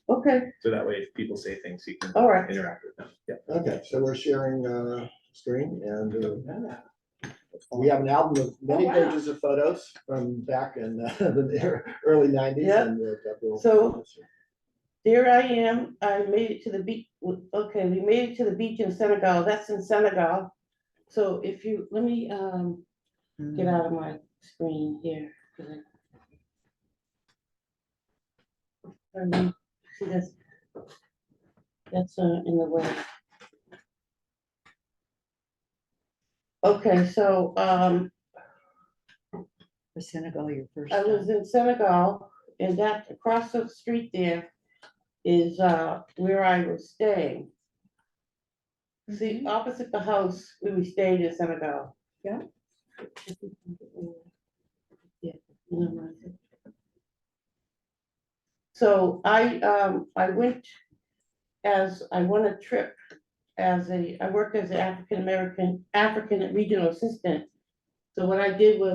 Okay, So that way, if people say things, you can all right. interact with them. Yeah. Okay, so we're sharing screen and we have an album of many Oh, wow. pages of photos from back in the early 90s. Yeah. And So- There I am. I made it to the beach. Okay, we made it to the beach in Senegal. That's in Senegal. So if you, let me get out of my screen here. See, that's in the way. Okay, so For Senegal, your first I was time. in Senegal, and that across the street there is where I was staying. See, opposite the house where we stayed in Senegal. Yeah. Yeah. So I went I won a trip I worked as an African regional assistant. So what I did was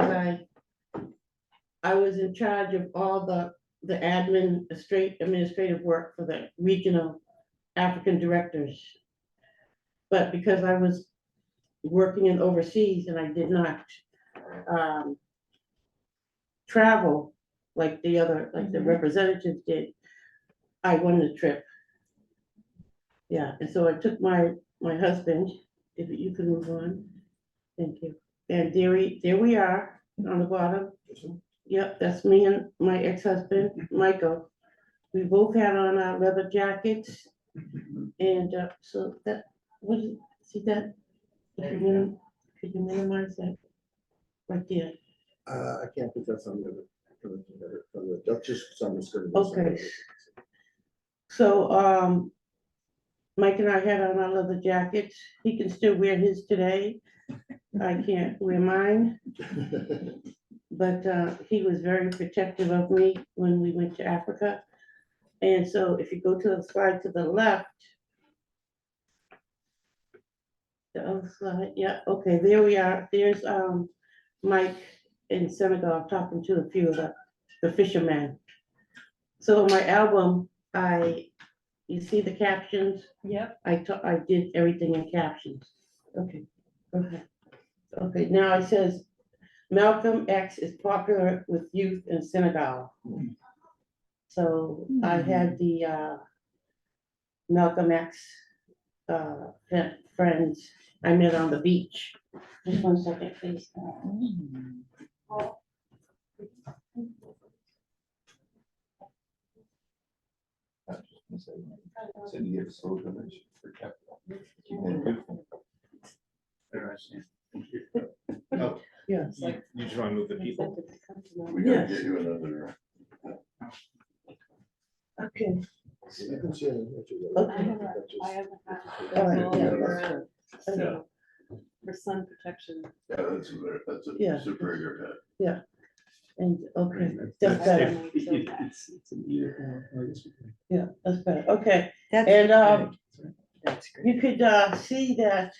I was in charge of all the administrative work for the regional African directors. But because I was working in overseas and I did not travel like the representatives did, I won the trip. Yeah, and so I took my husband, if you can move on, thank you. And there we are on the bottom. Yep, that's me and my ex-husband, Michael. We both had on our leather jackets. And so that, see that? Could you minimize that? Right there. I can't put that on that's just on the screen. Okay. So Mike and I had on our leather jackets. He can still wear his today. I can't wear mine. But he was very protective of me when we went to Africa. And so if you go to the slide to the left, the other slide, yeah, okay, there we are. There's Mike in Senegal talking to a few of the fishermen. So my album, you see the captions? Yep. I did everything in captions. Okay, okay. Okay, now it says Malcolm X is popular with youth in Senegal. So I had the Malcolm X friends I met on the beach. Just 1 second, please. Interesting. Oh, Yeah. You just want to move the people? we gotta Yes. get you another. Okay. You can see it. Okay. I haven't All right, had. yeah. Yeah. For sun protection. Yeah, that's Yeah. a superior head. And, okay, That's that's better. It's an ear. Yeah, that's better. Okay. That's And That's great. you could see that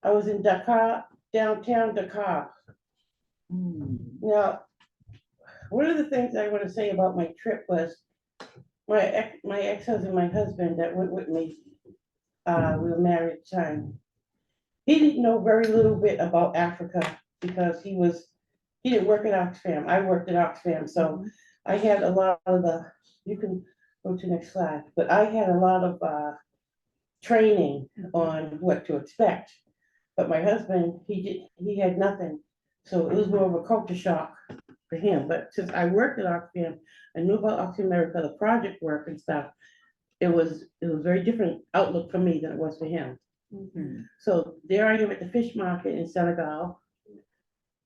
I was in Dakar, downtown Dakar. Now, one of the things I want to say about my trip was my ex-husband, my husband that went with me, we were married at the time. He didn't know very little bit about Africa because he didn't work at Oxfam. I worked at Oxfam, so I had a lot of you can go to the next slide, but I had a lot of training on what to expect. But my husband, he had nothing. So it was more of a culture shock for him. But since I worked at Oxfam, I knew about Oxfam America, the project work and stuff. It was very different outlook for me than it was for him. So there I am at the fish market in Senegal.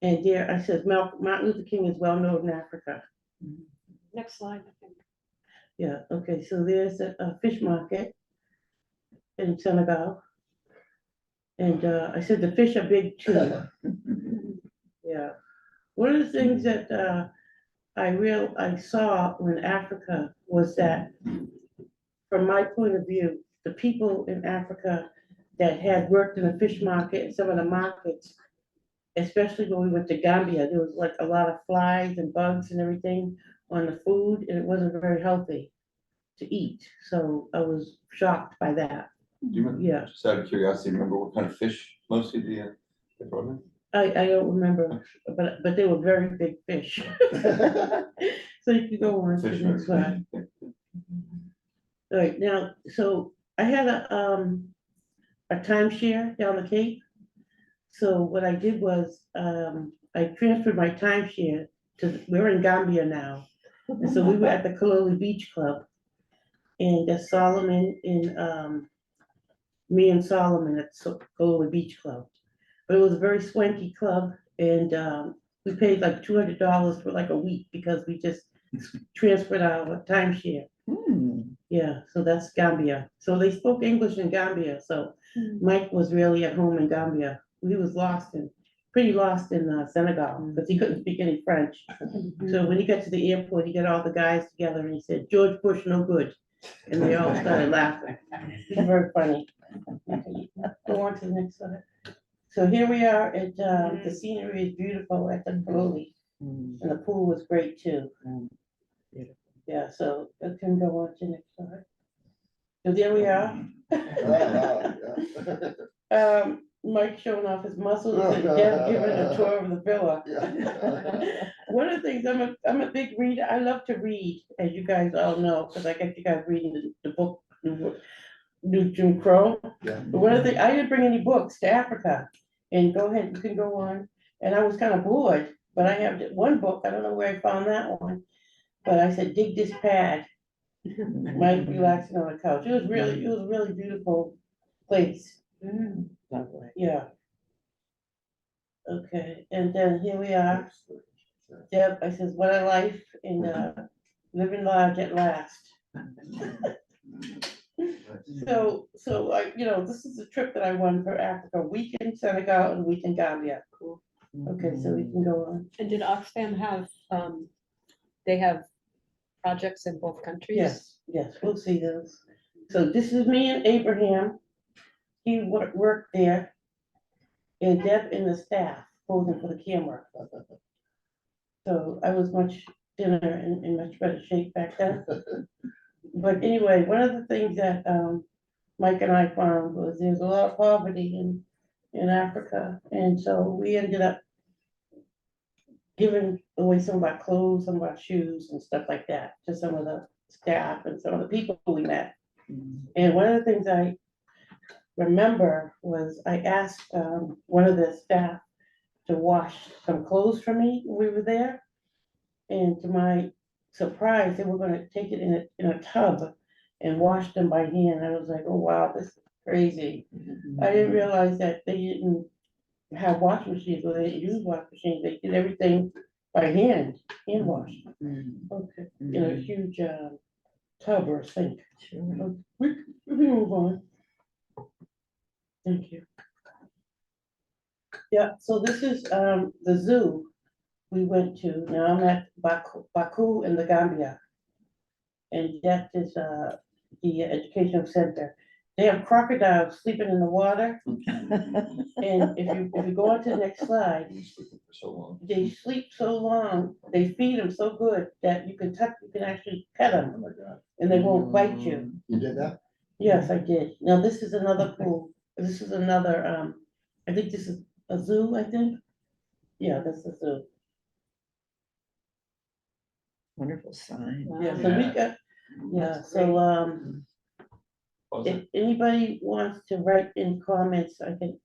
And there I says, Martin Luther King is well known in Africa. Next slide, I think. Yeah, okay, so there's a fish market in Senegal. And I said, the fish are big too. Yeah. One of the things that I saw in Africa was that, from my point of view, the people in Africa that had worked in the fish market and some of the markets, especially when we went to Gambia, there was like a lot of flies and bugs and everything on the food, and it wasn't very healthy to eat, so I was shocked by that. Do you remember, Yeah, just out of curiosity, remember what kind of fish mostly they brought in? I don't remember, but they were very big fish. So you can go on to Fish the next slide. All right, now, so I had a timeshare down the Cape. So what I did was, I transferred my timeshare we're in Gambia now. And so we were at the Kaloli Beach Club. And Solomon me and Solomon at Kaloli Beach Club. But it was a very swanky club and, we paid like $200 for like a week because we just transferred our timeshare. Yeah, so that's Gambia. So they spoke English in Gambia, so Mike was really at home in Gambia. He was pretty lost in Senegal, because he couldn't speak any French. So when he got to the airport, he got all the guys together and he said, "George Bush, no good." And they all started laughing. It's very funny. Go on to the next slide. So here we are at, the scenery is beautiful at the Kaloli, and the pool was great too. Yeah, so it can go on to next slide. So there we are. Mike showing off his muscles and Deb giving a tour of the villa. One of the things, I'm a big reader. I love to read, as you guys all know, because I got you guys reading the book, New Jim Crow. But one of the, I didn't bring any books to Africa. And go ahead, you can go on. And I was kind of bored, but I have one book. I don't know where I found that one. But I said, dig this pad. Mike relaxing on the couch. It was a really beautiful place. Lovely. Yeah. Okay, and then here we are. Deb, I says, what a life in living large at last. So I, this is a trip that I won for Africa, a week in Senegal and a week in Gambia. Cool. Okay, so we can go on. And did Oxfam have, they have projects in both countries? Yes, we'll see those. So this is me and Abraham. He worked there. And Deb and the staff posing for the camera. So I was much thinner and in much better shape back then. But anyway, one of the things that Mike and I found was there's a lot of poverty in Africa. And so we ended up giving away some of our clothes, some of our shoes and stuff like that to some of the staff and some of the people we met. And one of the things I remember was I asked one of the staff to wash some clothes for me when we were there. And to my surprise, they were gonna take it in a tub and wash them by hand. I was like, oh wow, this is crazy. I didn't realize that they didn't have washing machines, or they didn't use washing machines. They did everything by hand wash. Okay, in a huge tub or sink. We can move on. Thank you. Yeah, so this is the zoo we went to. Now I'm at Baku in the Gambia. And that is the educational center. They have crocodiles sleeping in the water. And if you go on to the next slide, For so long. they sleep so long, they feed them so good that you can actually pet Oh them my God. and they won't bite you. You did that? Yes, I did. Now this is another pool. This is another, I think this is a zoo, I think. Yeah, this is a zoo. Wonderful sign. Yeah, so we got, yeah, so, Pause if it. anybody wants to write in comments, I think,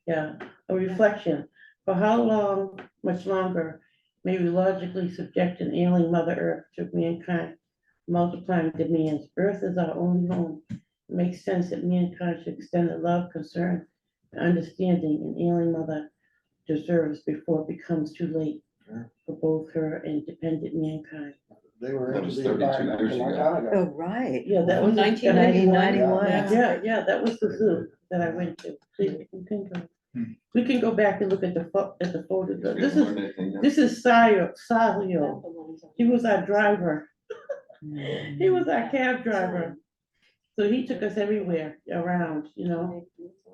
yeah, a reflection. For how long, much longer, may we logically subject an ailing Mother Earth to mankind multiplying demands? Earth is our only home. It makes sense that mankind should extend the love, concern, and understanding an ailing mother deserves before it becomes too late for both her and dependent mankind. They were That into was the 32 environment a years long ago. time Oh, ago. right. Yeah, that was 1991. Yeah, that was the zoo that I went to. See, we can go. We can go back and look at the photos. We This haven't is, learned anything yet. this is Salio. He was our driver. He was our cab driver. So he took us everywhere around,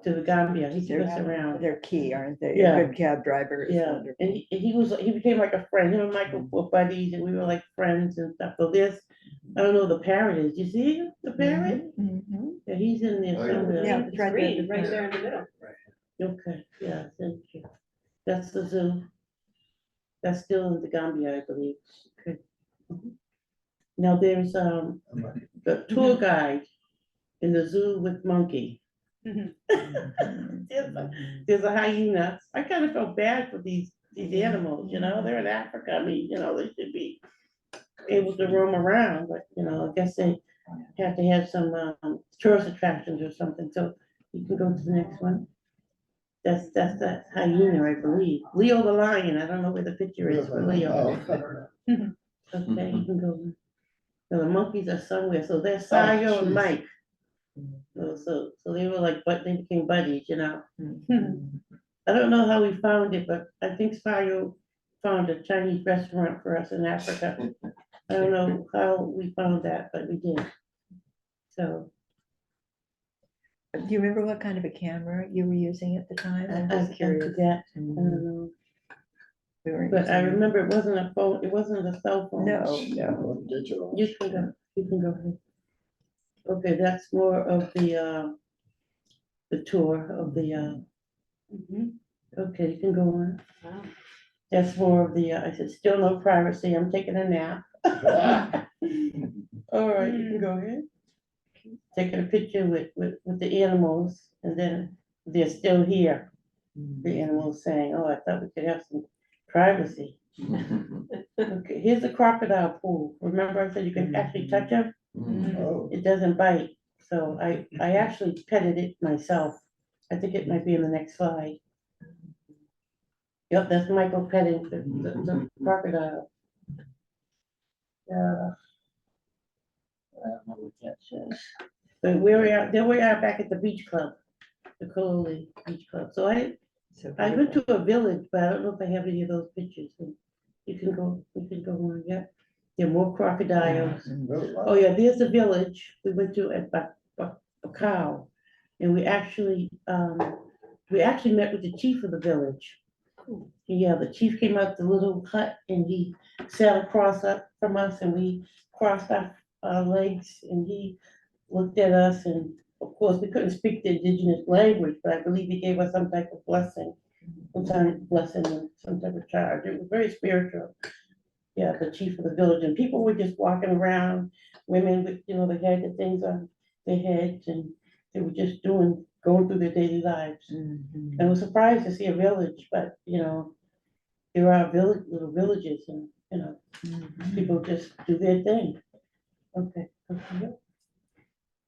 to the Gambia. He took us They're, around. they're key, aren't they? Yeah. A good cab driver is Yeah, wonderful. and he became like a friend. Him and Michael were buddies, and we were like friends and stuff. So this, I don't know who the parrot is. You see him, the parrot? Mhm. Yeah, he's in there Oh, yeah. somewhere. Yeah, it's right there. Green, right there in the middle. Okay, yeah, thank you. That's the zoo. That's still in the Gambia, I believe. Okay. Mhm. Now there's the tour guide in the zoo with monkey. Mhm. There's a hyena. I kind of felt bad for these animals, you know, they're in Africa. I mean, you know, they should be able to roam around, but you know, I guess they have to have some tourist attractions or something. So you can go to the next one. That's that hyena, I believe. Leo the lion. I don't know where the picture is for Leo. Okay, you can go. So the monkeys are somewhere. So there's Sayo and jeez. Mike. So they were like, but they became buddies, you know. Mhm. I don't know how we found it, but I think Sayo found a Chinese restaurant for us in Africa. I don't know how we found that, but we did. So Do you remember what kind of a camera you were using at the time? I'm I just curious. forget. I Mm, don't know. we weren't But I using- remember it wasn't a phone, it wasn't a cell phone. No, no. Digital. You can go ahead. Okay, that's more of the tour of the, okay, you can go on. Wow. That's more of the, I said, still no privacy, I'm taking a nap. All right, you can go ahead. Taking a picture with the animals, and then they're still here. The animals saying, oh, I thought we could have some privacy. Okay, here's the crocodile pool. Remember I said you can actually touch them? Oh, It doesn't bite. So I actually petted it myself. I think it might be in the next slide. Yep, that's Michael petting the crocodile. Yeah. I don't know what that says. But there we are back at the beach club, the Coley Beach Club. So So I went beautiful. to a village, but I don't know if I have any of those pictures. So you can go on, yeah. There are more crocodiles. really? Wow. Oh, yeah, there's the village we went to at Bacau. And we actually met with the chief of the village. Yeah, the chief came out the little hut and he sat across up from us and we crossed our legs and he looked at us and of course we couldn't speak the indigenous language, but I believe he gave us some type of blessing, some type of blessing and some type of charge. It was very spiritual. Yeah, the chief of the village and people were just walking around, women with, you know, they had the things on their heads and they were just going through their daily lives. Mhm. I was surprised to see a village, but you know, there are little villages and, you know, Mhm. people just do their thing. Okay. Okay.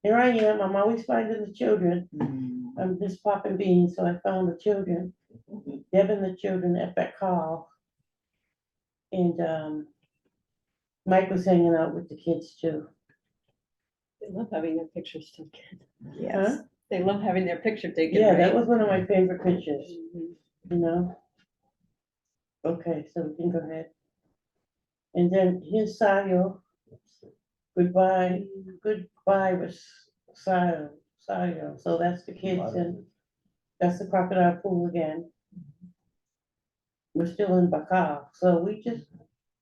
Here I am, I'm always finding the children. Mhm. I'm just popping beans, so I found the children. Deb and the children at that call. And Mike was hanging out with the kids too. They love having their pictures taken. Yes. They love having their picture taken, Yeah, that right? was one of my favorite pictures, Mhm. you know? Okay, so we can go ahead. And then here's Sayo. Goodbye with Sayo. So that's the kids and that's the crocodile pool again. We're still in Bacau, so we just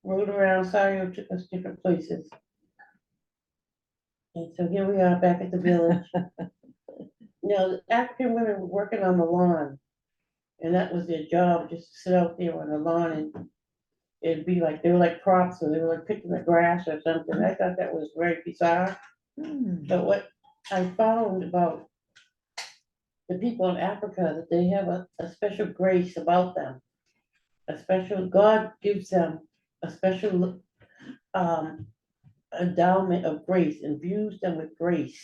rode around. Sayo took us different places. And so here we are back at the village. Now, the African women were working on the lawn. And that was their job, just to sit out there on the lawn and it'd be like, they were like props, or they were like picking the grass or something. I thought that was very bizarre. Mm. But what I found about the people in Africa, that they have a special grace about them. God gives them a special endowment of grace, imbues them with grace.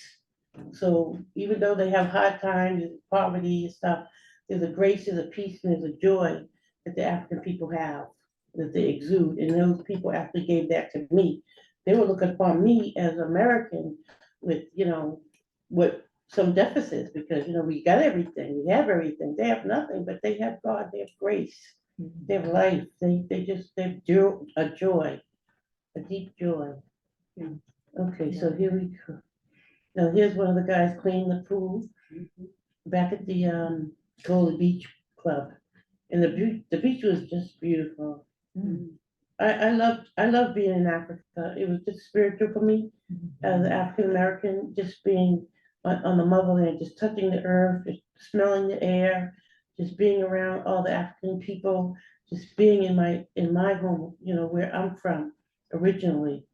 So even though they have hard times and poverty and stuff, there's a grace, there's a peace, and there's a joy that the African people have, that they exude. And those people actually gave that to me. They were looking upon me as American with, you know, with some deficits because, you know, we got everything, we have everything. They have nothing, but they have God, they have grace, they have life. They have a joy, a deep joy. Okay, so here we go. Now here's one of the guys cleaning the pool. back at the Gold Beach Club. And the beach was just beautiful. I love being in Africa. It was just spiritual for me as an African American, just being on the motherland, just touching the earth, just smelling the air, just being around all the African people, just being in my home, you know, where I'm from originally.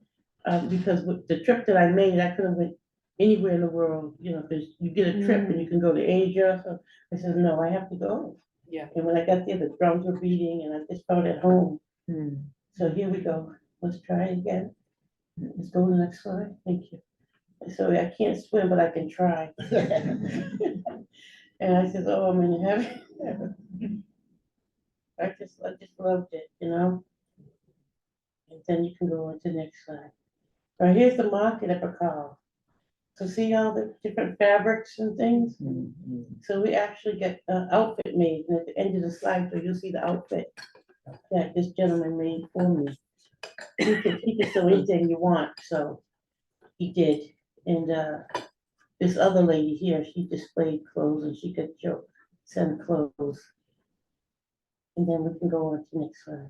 Because with the trip that I made, I could have went anywhere in the world, you know, because you get a trip and you can go to Asia. So I said, no, I have to go. Yeah. And when I got there, the drums were beating and I just felt at home. Mm. So here we go. Let's try it again. Let's go to the next slide. Thank you. So I can't swim, but I can try. And I said, oh, I'm in heaven. I just loved it, you know? And then you can go on to the next slide. All right, here's the market at Bacall. So see all the different fabrics and things? So we actually get an outfit made, and at the end of the slide, so you'll see the outfit that this gentleman made for me. He could sew anything you want, so he did. And this other lady here, she displayed clothes and she could send clothes. And then we can go on to the next slide.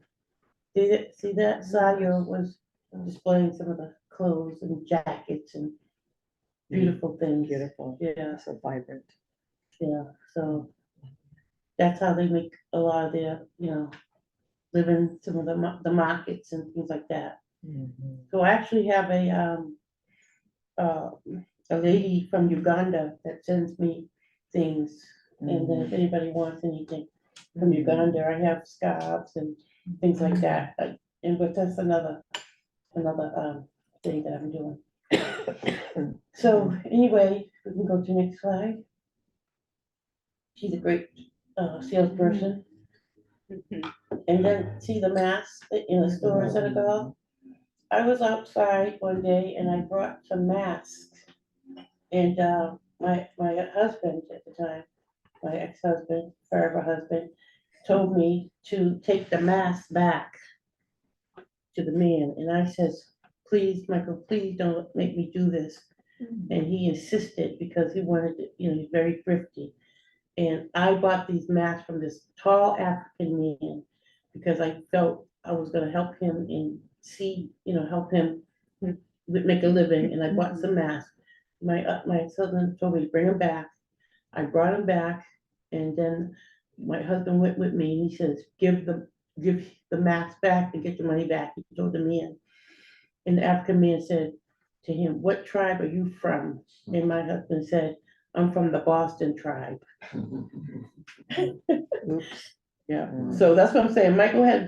See that? Sayo was displaying some of the clothes and jackets and beautiful things. Beautiful, Yeah, so vibrant. yeah. So that's how they make a lot of their, you know, living some of the markets and things like that. So I actually have a lady from Uganda that sends me things. And then if anybody wants anything from Uganda, I have scarves and things like that. But that's another thing that I'm doing. So anyway, we can go to the next slide. She's a great salesperson. And then see the masks in the store in Senegal. I was outside one day and I brought some masks. And my husband at the time, my ex-husband, forever husband, told me to take the mask back to the man. And I says, please, Michael, please don't make me do this. And he insisted because he wanted to, you know, he's very thrifty. And I bought these masks from this tall African man because I felt I was gonna help him and see, you know, help him make a living. And I bought some masks. My ex-husband told me to bring them back. I brought them back, and then my husband went with me, and he says, give the mask back and get your money back. He told the man. And the African man said to him, what tribe are you from? And my husband said, I'm from the Boston tribe. Oops. Yeah, so that's what I'm saying. Michael had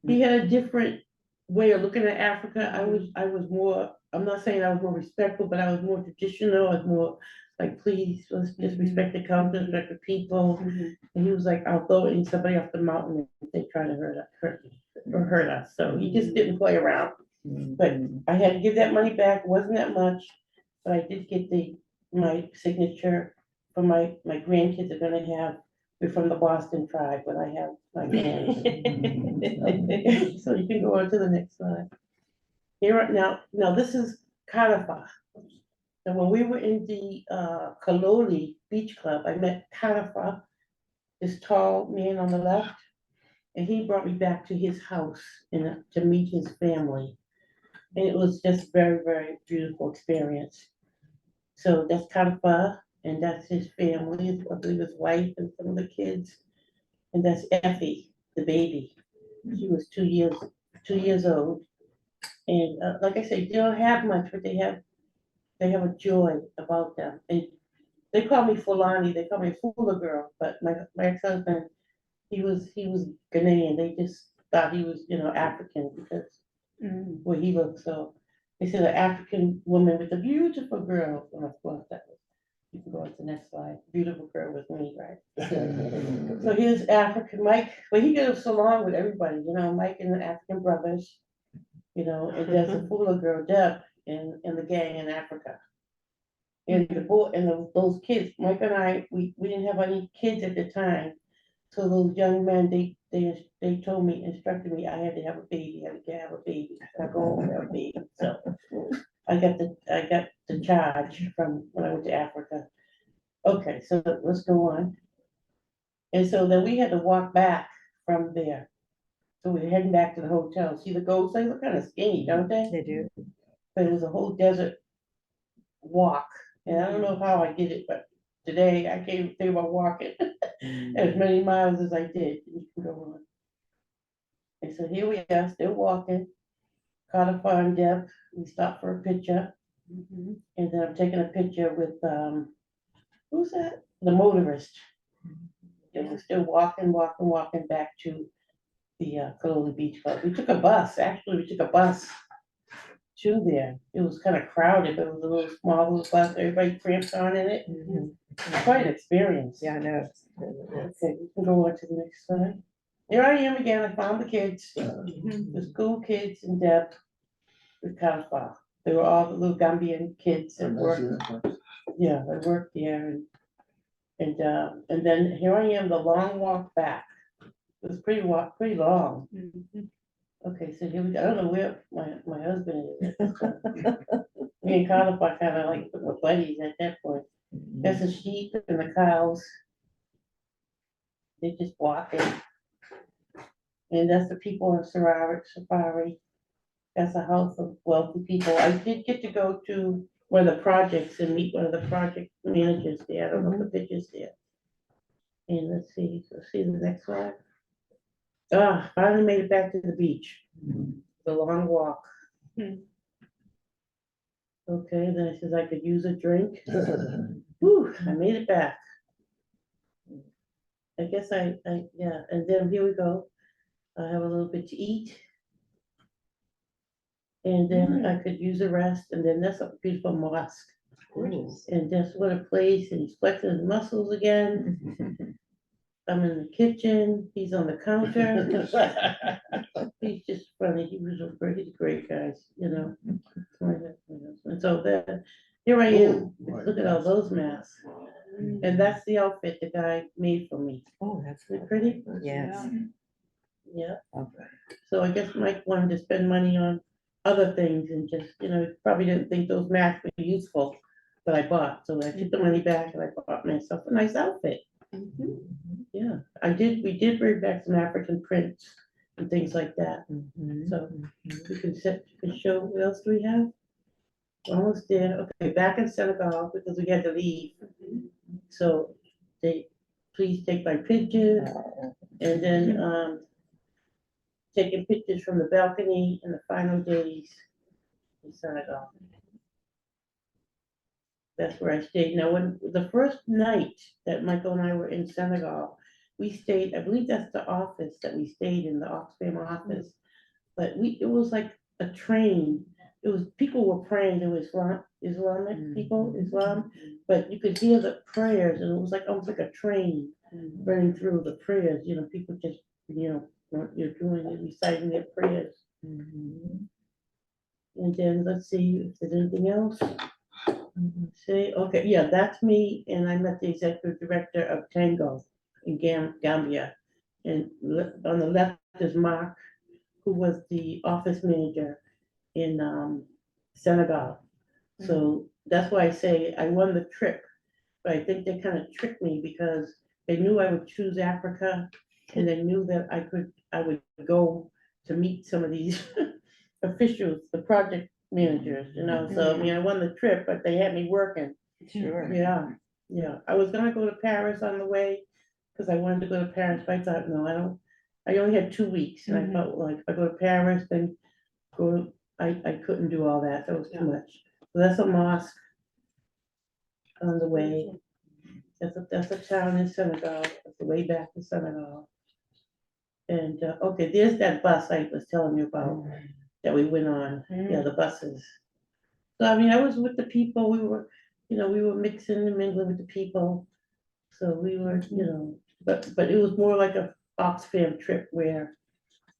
he had a different way of looking at Africa. I was more, I'm not saying I was more respectful, but I was more traditional. I was more like, please, let's just respect the culture, respect the people. And he was like, I'll throw it in somebody off the mountain if they try to hurt us. So he just didn't play around. But I had to give that money back. It wasn't that much, but I did get my signature for my grandkids are gonna have. We're from the Boston tribe when I have my bands. So you can go on to the next slide. Here now this is Carafa. And when we were in the Kaloli Beach Club, I met Carafa, this tall man on the left, and he brought me back to his house to meet his family. And it was just very, very beautiful experience. So that's Carafa, and that's his family, I believe his wife and some of the kids. And that's Effie, the baby. She was 2 years old. And like I say, they don't have much, but they have a joy about them. And they call me Fulani, they call me Fula girl, but my ex-husband, he was Ghanaian. They just thought he was, you know, African because where he looked. So they said an African woman with a beautiful girl. And of course that was, you can go on to the next slide. Beautiful girl with me, right? So here's African Mike, but he goes along with everybody, you know, Mike and the African brothers, you know, and there's a Fula girl, Deb, in the gang in Africa. And the boy and those kids, Mike and I, we didn't have any kids at the time. So those young men, they told me, instructed me, I had to have a baby, I had to have a baby, I go home and have a baby. So I got the charge from when I went to Africa. Okay, so let's go on. And so then we had to walk back from there. So we're heading back to the hotel. See the ghosts, they look kind of skinny, don't they? They do. But it was a whole desert walk. And I don't know how I did it, but today I can't think about walking as many miles as I did. You can go on. And so here we are, still walking. Caught up on Deb. We stopped for a picture. And then I'm taking a picture with, who's that? The motorist. And we're still walking back to the Cologne Beach Club. We took a bus, actually, we took a bus to there. It was kind of crowded, but it was a little small little bus, everybody cramped on in it. Mhm. It was quite an experience. Yeah, I know. Okay, we can go on to the next slide. Here I am again, I found the kids, the school kids and Deb with Kalfa. They were all the little Gambian kids that worked, yeah, they worked there and then here I am, the long walk back. It was pretty long. Okay, so here we go. I don't know where my husband is. Me and Carla are kind of like we're buddies at that point. There's the sheep and the cows. They just walking. And that's the people in Safari. That's a house of wealthy people. I did get to go to one of the projects and meet one of the project managers there. I don't know if the picture's there. And let's see the next one. Ah, finally made it back to the beach. The long walk. Okay, then it says I could use a drink. Whew, I made it back. I guess yeah, and then here we go. I have a little bit to eat. And then I could use a rest, and then that's a beautiful mosque. Gorgeous. And just what a place, and he's flexing his muscles again. I'm in the kitchen, he's on the counter. He's just funny, he's a great guy, you know. And so then, here I am, look at all those masks. And that's the outfit the guy made for me. Oh, that's Isn't it pretty? Yes. Yeah, Okay. so I guess Mike wanted to spend money on other things and just, probably didn't think those masks were useful that I bought, so I took the money back and I bought myself a nice outfit. Yeah, we did bring back some African prints and things like that, so we can show, what else do we have? Almost there, okay, back in Senegal, because we had to leave, so please take my picture, and then, taking pictures from the balcony in the final days in Senegal. That's where I stayed. Now, when the first night that Michael and I were in Senegal, we stayed, I believe that's the office that we stayed in, the Oxfam office. But it was like a train. It was, people were praying to Islamic people, Islam, but you could hear the prayers and it was like almost like a train running through the prayers, people just, what you're doing, reciting their prayers. And then let's see if there's anything else. Say, okay, yeah, that's me, and I met the executive director of Tango in Gambia. And on the left is Mark, who was the office manager in Senegal. So that's why I say I won the trip, but I think they kind of tricked me because they knew I would choose Africa, and they knew that I would go to meet some of these officials, the project managers, so I mean, I won the trip, but they had me working. Sure. Yeah, I was gonna go to Paris on the way, because I wanted to go to Paris, but I thought, no, I only had 2 weeks, and I felt like if I go to Paris, then I couldn't do all that, that was too much. So that's a mosque on the way. That's a town in Senegal, that's the way back to Senegal. And, okay, there's that bus I was telling you about, that we went on, yeah, the buses. So, I mean, I was with the people, we were mixing and mingling with the people. So we were, but it was more like a Oxfam trip where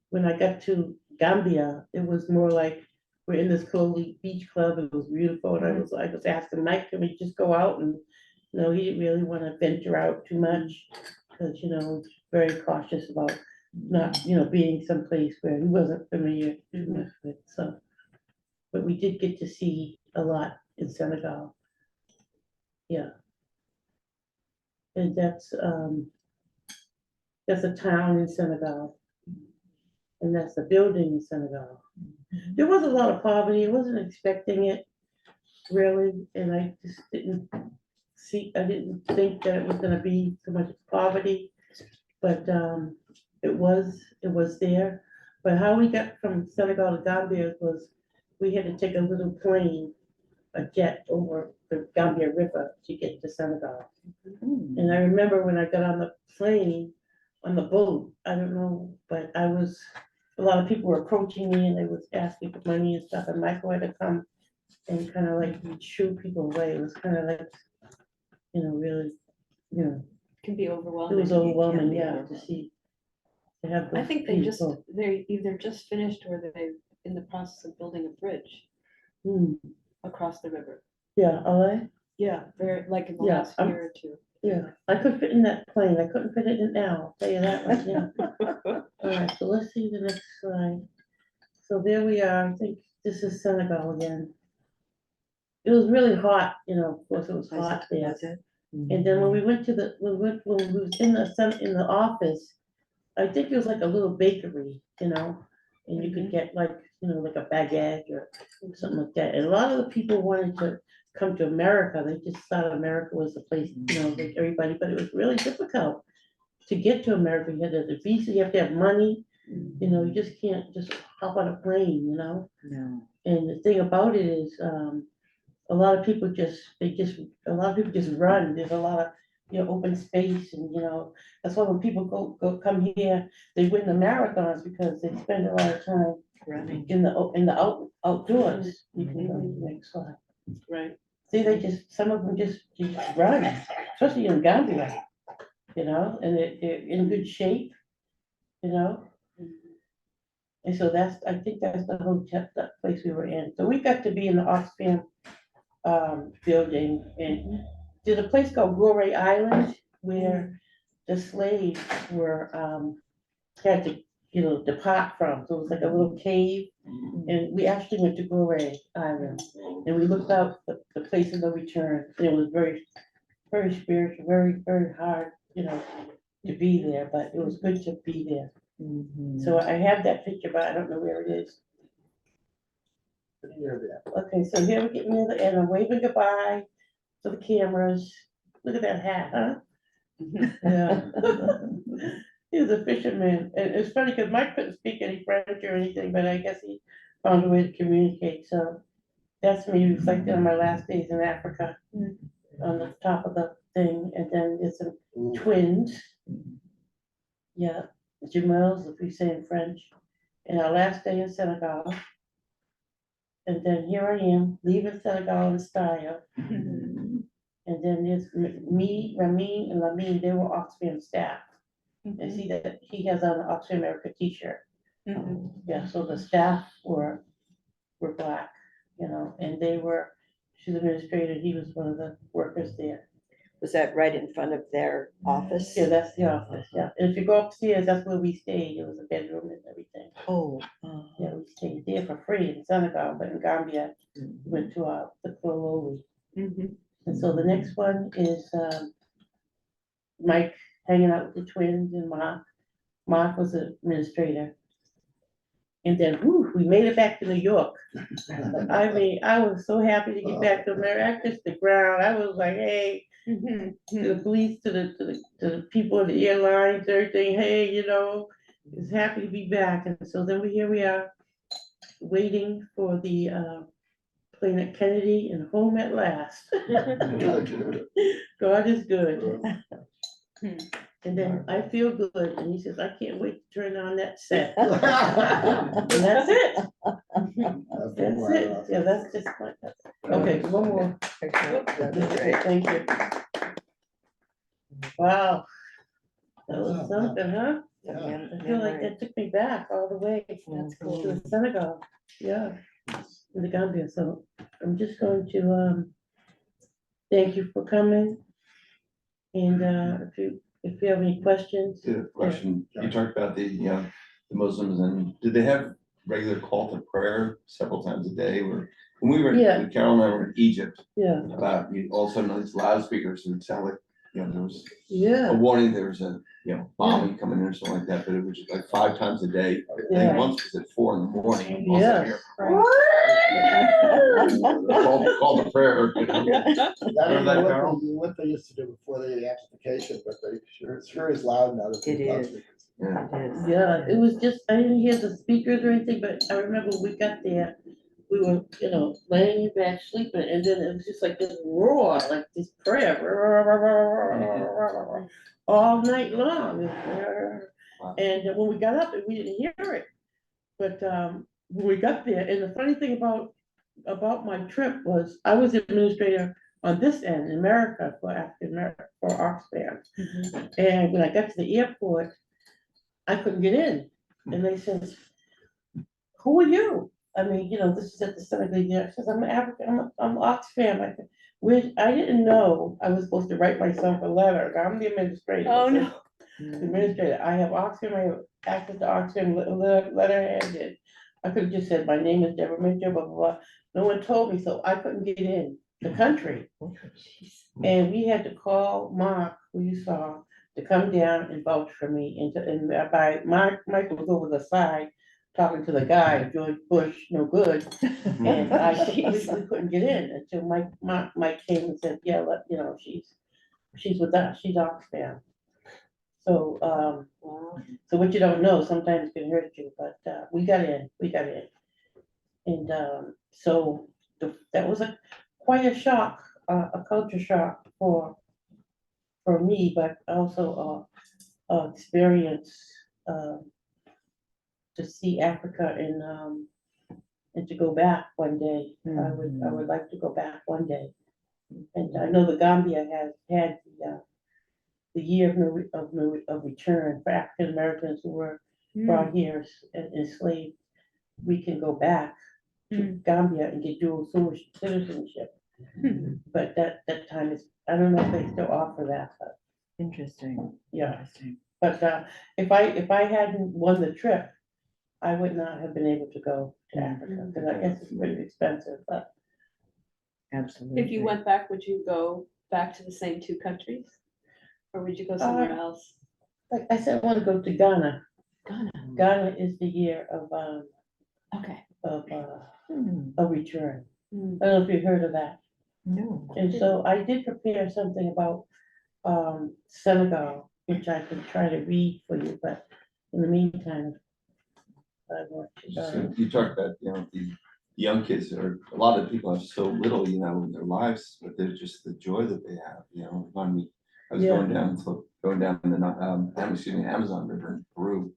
when I got to Gambia, it was more like we're in this Coley Beach Club, it was beautiful, and I was asking Mike, can we just go out? And, he didn't really want to venture out too much, because, he's very cautious about not, being someplace where he wasn't familiar too much with, so. But we did get to see a lot in Senegal. Yeah. and that's a town in Senegal. And that's the building in Senegal. There was a lot of poverty, I wasn't expecting it, really, and I just didn't think that it was gonna be so much poverty. But it was there. But how we got from Senegal to Gambia was, we had to take a little plane, a jet over the Gambia River to get to Senegal. And I remember when I got on the plane, on the boat, I don't know, but a lot of people were approaching me and they was asking for money and stuff, and Michael had to come and kind of like shoo people away. It was kind of like, really, Can be it overwhelming. was overwhelming, be yeah, to overwhelming. see. To have I those think people. they're either just finished or they're in the process of building a bridge Hmm, across the river. yeah, all right, Yeah, very, like in the Yeah, last I'm- year or two. yeah, I could fit in that plane, I couldn't fit it in now, I'll tell you that right now. All right, so let's see the next slide. So there we are, I think this is Senegal again. It was really hot, of course it was hot there. Was it? And then when we went to when we was in the office, I think it was like a little bakery, and you could get like, like a baguette or something like that. And a lot of the people wanted to come to America. They just thought America was the place, like everybody, but it was really difficult to get to America. You had to have a visa, you have to have money, you just can't just hop on a plane. No. And the thing about it is, a lot of people just run. There's a lot of, open space and, that's why when people come here, they win the marathons because they spend a lot of time Running. in the outdoors. You can go to the next slide. Right. See, some of them just run, especially in Gambia, and they're in good shape, and so I think that's the hotel, that place we were in. So we got to be in the Oxfam building, and there's a place called Goree Island where the slaves were had to depart from. So it was like a little cave, and we actually went to Goree Island, and we looked out the place of no return. It was very, very spiritual, very, very hard, to be there, but it was good to be there. So I have that picture, but I don't know where it is. Okay, so here we're getting near the end. I'm waving goodbye to the cameras. Look at that hat, huh? Yeah. He was a fisherman, and it's funny because Mike couldn't speak any French or anything, but I guess he found a way to communicate. So that's me reflecting on my last days in Africa on the top of the thing, and then there's some twins. Yeah, jumelles, if we say in French, and our last day in Senegal. And then here I am, leaving Senegal in style. And then there's me, Ramin, and Lamine, they were Oxfam staff. And see that he has on an Oxfam America t-shirt. Yeah, so the staff were black, and she's administrator, he was one of the workers there. Was that right in front of their office? Yeah, that's the office, yeah. And if you go upstairs, that's where we stayed. It was a bedroom and everything. Oh. Yeah, we stayed there for free in Senegal, but in Gambia, we went to the Kololi. And so the next one is Mike hanging out with the twins and Mark. Mark was an administrator. And then, we made it back to New York. I mean, I was so happy to get back to America. I kissed the ground. I was like, hey, to the police, to the people in the airlines, everything, hey, just happy to be back. And so then here we are, waiting for the plane at Kennedy and home at last. God is good. And then I feel good, and he says, I can't wait to turn on that set. And that's it. That's it. Yeah, that's just my, okay, one more. That's great. Thank you. Wow. That was something, huh? I feel like that took me back all the way That's to cool. Senegal, yeah, in the Gambia. So I'm just going to thank you for coming. And if you have any questions. Yeah, question, you talked about the Muslims, and did they have regular call to prayer several times a day? Or when we were, Yeah. Carol and I were in Egypt, Yeah, all of a sudden these loudspeakers would sound like, there was a Yeah. warning, there was a, bombing coming in or something like that, but it was like 5 times a day. I Yeah. think once was at 4 a.m. and both Yes. of here. Called a prayer. That Remember that, Carol? what they used to do before the amplification, but they sure is loud now. That It they're is. loudspeakers. Yeah. It is. Yeah, it was just, I didn't hear the speakers or anything, but I remember when we got there, we were, laying in bed sleeping, and then it was just like this roar, like this prayer. All night long. Wow. And when we got up, we didn't hear it. But when we got there, and the funny thing about my trip was I was administrator on this end in America for African America for Oxfam. And when I got to the airport, I couldn't get in. And they said, "Who are you?" I mean, this is at the start of the year. I says, "I'm African, I'm Oxfam." I didn't know I was supposed to write myself a letter. I'm the administrator. Oh, I said, no. "The administrator, I have Oxfam, I have access to Oxfam letterhead." And I could have just said, "My name is Deborah Mitchell, blah, blah, blah." No one told me, so I couldn't get in the country. And we had to call Mark, who you saw, to come down and vouch for me. And by Mike was over the side talking to the guy, George Bush, no good. And we couldn't get in until Mike came and said, "Yeah, she's with us, she's Oxfam." So, so what you don't know sometimes can hurt you, but we got in. And so that was quite a shock, a culture shock for me, but also experience to see Africa and to go back one day. I would like to go back one day. And I know the Gambia has had the year of return for African Americans who were brought here and enslaved. We can go back to Gambia and get dual citizenship. But that time is, I don't know if they still offer that, but Interesting. yeah. Interesting. But if I hadn't won the trip, I would not have been able to go to Africa, because I guess it's pretty expensive, but Absolutely. If you went back, would you go back to the same 2 countries? Or would you go somewhere else? like I said, I want to go to Ghana. Ghana. Ghana is the year of Okay. return. Mm. I don't know if you've heard of that. No. And so I did prepare something about Senegal, which I could try to read for you, but in the meantime, I want to. So you talked about, the young kids, or a lot of people have so little, in their lives, but there's just the joy that they have, on me. I was Yeah. going down the Amazon River in Peru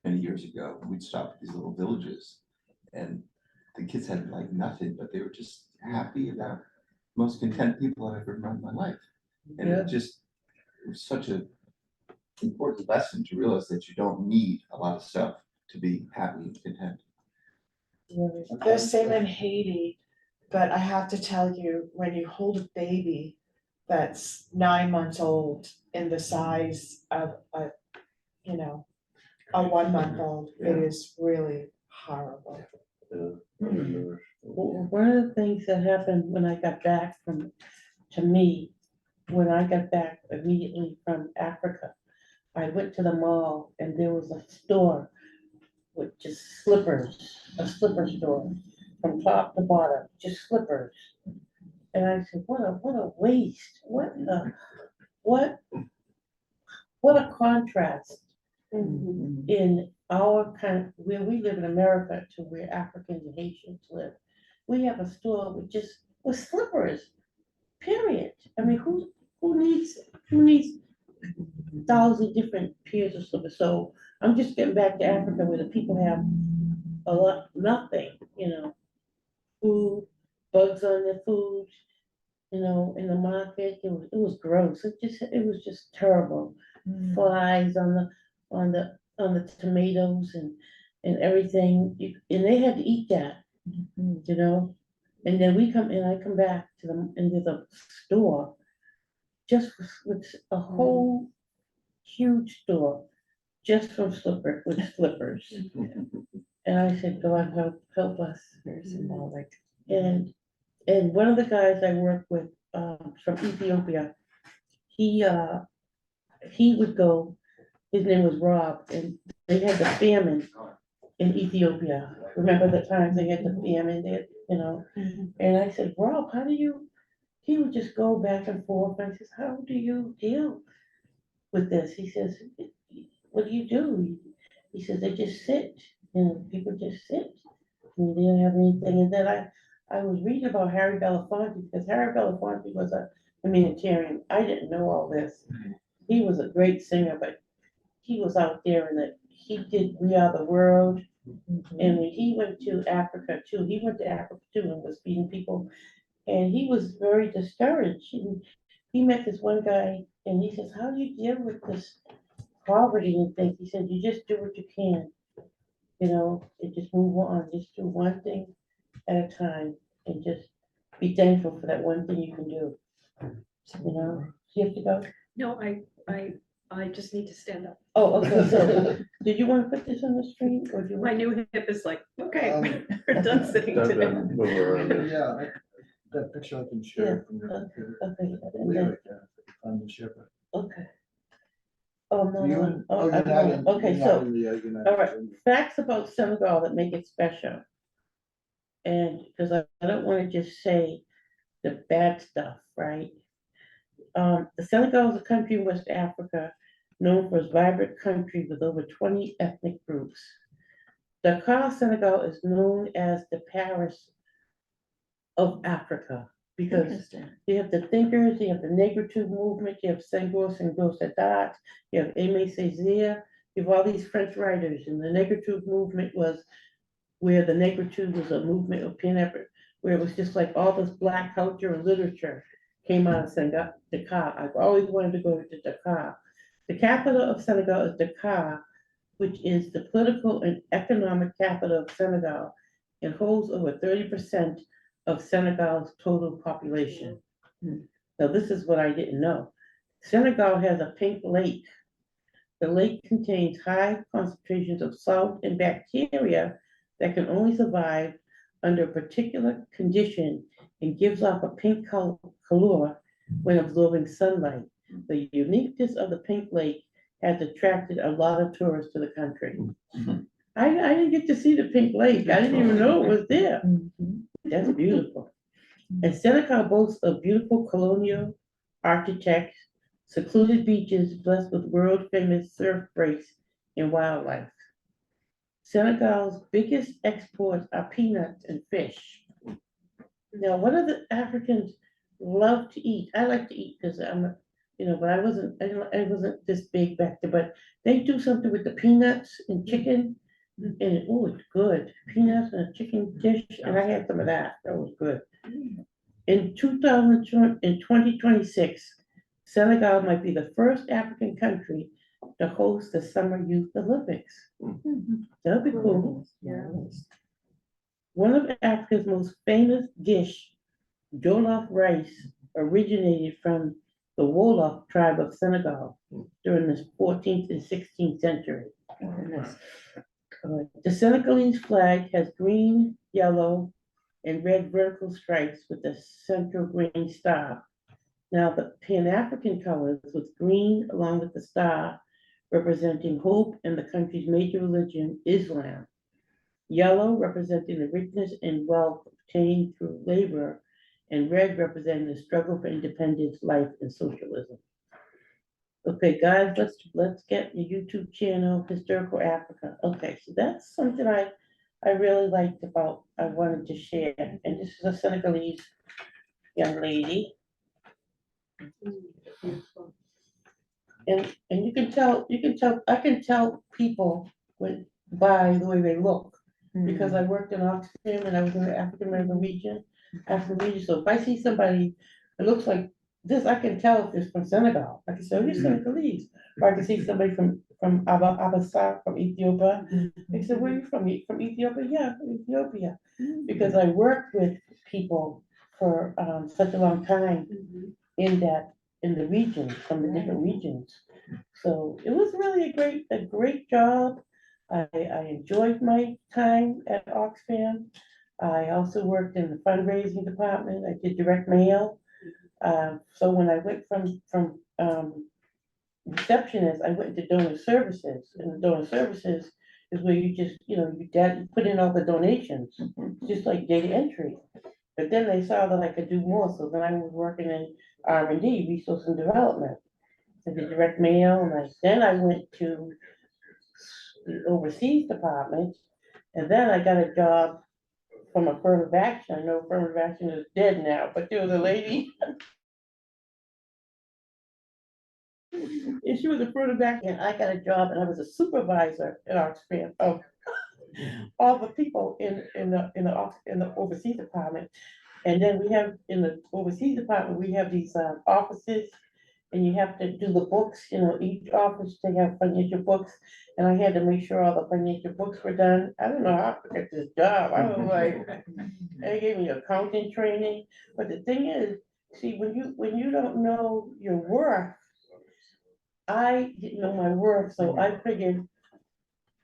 many years ago. We'd stop at these little villages, and the kids had like nothing, but they were just happy, about most content people I've ever met in my life. And Yeah. it was such a important lesson to realize that you don't need a lot of stuff to be happy and content. The same in Haiti, but I have to tell you, when you hold a baby that's 9 months old in the size of a 1-month-old, it is really horrible. One of the things that happened when I got back when I got back immediately from Africa, I went to the mall and there was a store with just slippers, a slipper store from top to bottom, just slippers. And I said, what a waste. What a contrast in our kind, where we live in America to where Africans and Haitians live. We have a store with slippers, period. I mean, who needs 1,000 different pairs of slippers? So I'm just getting back to Africa where the people have nothing, food, bugs on their food, in the market. It was gross. It was just terrible. Flies on the tomatoes and everything. And they had to eat that, And then I come back into the store, just with a whole huge store, just with slippers. And I said, God, help us. Very symbolic. And one of the guys I work with from Ethiopia, he would go, his name was Rob, and they had the famine in Ethiopia. Remember the time they had the famine there, you know? And I said, Rob, how do you, he would just go back and forth. I says, how do you deal with this? He says, what do you do? He says, they just sit, people just sit. And they don't have anything. And then I was reading about Harry Belafonte, because Harry Belafonte was a humanitarian. I didn't know all this. He was a great singer, but he was out there and he did We Are the World. And when he went to Africa too, and was feeding people. And he was very discouraged. And he met this one guy and he says, how do you deal with this poverty and things? He said, you just do what you can, and just move on. Just do one thing at a time and just be thankful for that one thing you can do. Do you have to go? No, I just need to stand up. Oh, okay, so, did you want to put this on the screen, or do you? My new hip is like, okay, Um, we're done sitting today. Yeah, that picture I can share from your computer. Okay, I believe I can, if I can find the shipper. okay. Oh, no, You no, and- oh, you're I not don't in- know. Okay, you're not so, in the, United all right, Kingdom. facts about Senegal that make it special. And, because I don't want to just say the bad stuff, right? The Senegal is a country in West Africa known for its vibrant country with over 20 ethnic groups. Dakar, Senegal is known as the Paris of Africa because Interesting. you have the thinkers, you have the Negritude movement, you have Senghor, Senghor Sadat, you have Aimé Césaire, you have all these French writers, and the Negritude movement was where the Negritude was a movement of where it was just like all this black culture and literature came out of Dakar. I've always wanted to go to Dakar. The capital of Senegal is Dakar, which is the political and economic capital of Senegal and holds over 30% of Senegal's total population. Now, this is what I didn't know. Senegal has a pink lake. The lake contains high concentrations of salt and bacteria that can only survive under a particular condition and gives off a pink color when absorbing sunlight. The uniqueness of the pink lake has attracted a lot of tourists to the country. I didn't get to see the pink lake. I didn't even know it was there. That's beautiful. And Senegal boasts of beautiful colonial architects, secluded beaches blessed with world-famous surf breaks and wildlife. Senegal's biggest exports are peanuts and fish. Now, what do the Africans love to eat? I like to eat because but I wasn't this big back there, but they do something with the peanuts and chicken. And it's good. Peanuts and a chicken dish, and I had some of that. That was good. In 2026, Senegal might be the first African country to host the Summer Youth Olympics. That'll be cool. One of Africa's most famous dish, jollof rice, originated from the Wolof tribe of Senegal during the 14th and 16th century. The Senegalese flag has green, yellow, and red vertical stripes with a central green star. Now, the Pan-African colors with green along with the star representing hope and the country's major religion, Islam. Yellow representing the richness and wealth obtained through labor, and red representing the struggle for independence, life, and socialism. Okay, guys, let's get your YouTube channel, Historical Africa. Okay, so that's something I really liked about, I wanted to share. And this is a Senegalese young lady. And you can tell, I can tell people by the way they look. Because I worked in Oxfam and I was in the African American region. So if I see somebody that looks like this, I can tell if it's from Senegal. I can say, oh, you're Senegalese. Or I can see somebody from Abasa, from Ethiopia. They say, where are you from? You from Ethiopia? Yeah, from Ethiopia. Because I worked with people for such a long time in the region, from the different regions. So it was really a great job. I enjoyed my time at Oxfam. I also worked in the fundraising department. I did direct mail. So when I went from receptionist, I went into donor services, and the donor services is where you just, you put in all the donations, just like data entry. But then they saw that I could do more, so then I was working in R&D, resource and development, I did direct mail, and then I went to the overseas department, and then I got a job from affirmative action. I know affirmative action is dead now, but there was a lady, and she was affirmative action, and I got a job, and I was a supervisor at Oxfam of all the people in the overseas department. And then we have, in the overseas department, we have these offices, and you have to do the books, each office, they have financial books. And I had to make sure all the financial books were done. I don't know how I got this job. I was like, they gave me accounting training. But the thing is, see, when you don't know your worth, I didn't know my worth, so I figured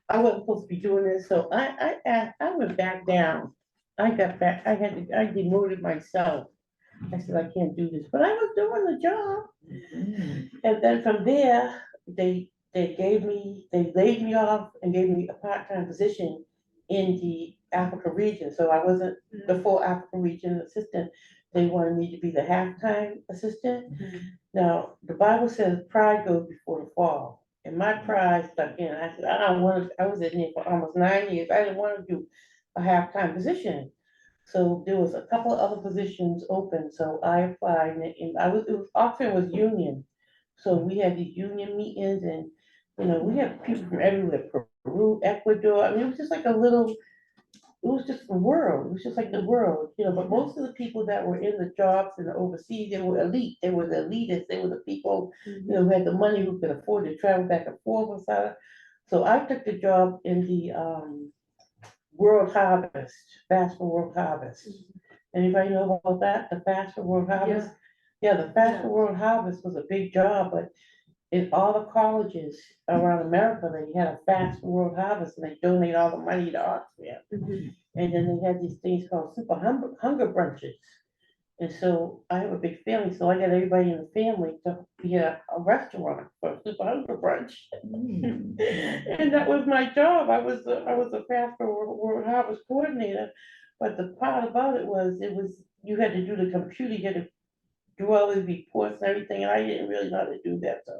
I wasn't supposed to be doing this, so I went back down. I got back, I demoted myself. I said, I can't do this, but I was doing the job. And then from there, they laid me off and gave me a part-time position in the Africa region. So I wasn't the full Africa region assistant. They wanted me to be the halftime assistant. Now, the Bible says pride goes before the fall. And my pride stuck in. I said, I don't want to, I was in here for almost 9 years. I didn't want to do a halftime position. So there was a couple of other positions open, so I applied, and Oxfam was union. So we had these union meetings, and, we had people from everywhere, Peru, Ecuador. I mean, it was just like it was just the world. It was just like the world, but most of the people that were in the jobs in the overseas, they were elite. They were the elitists. They were the people, who had the money, who could afford to travel back and forth. So I took the job in the World Harvest, Fast for World Harvest. Anybody know about that, the Fast for World Harvest? Yeah, the Fast for World Harvest was a big job, but in all the colleges around America, they had a Fast for World Harvest, and they donate all the money to Oxfam. And then they had these things called super hunger brunches. And so I have a big family, so I got everybody in the family to be at a restaurant for a super hunger brunch. And that was my job. I was a Fast World Harvest coordinator. But the part about it was, you had to do the computer, you had to do all these reports and everything, and I didn't really know how to do that, so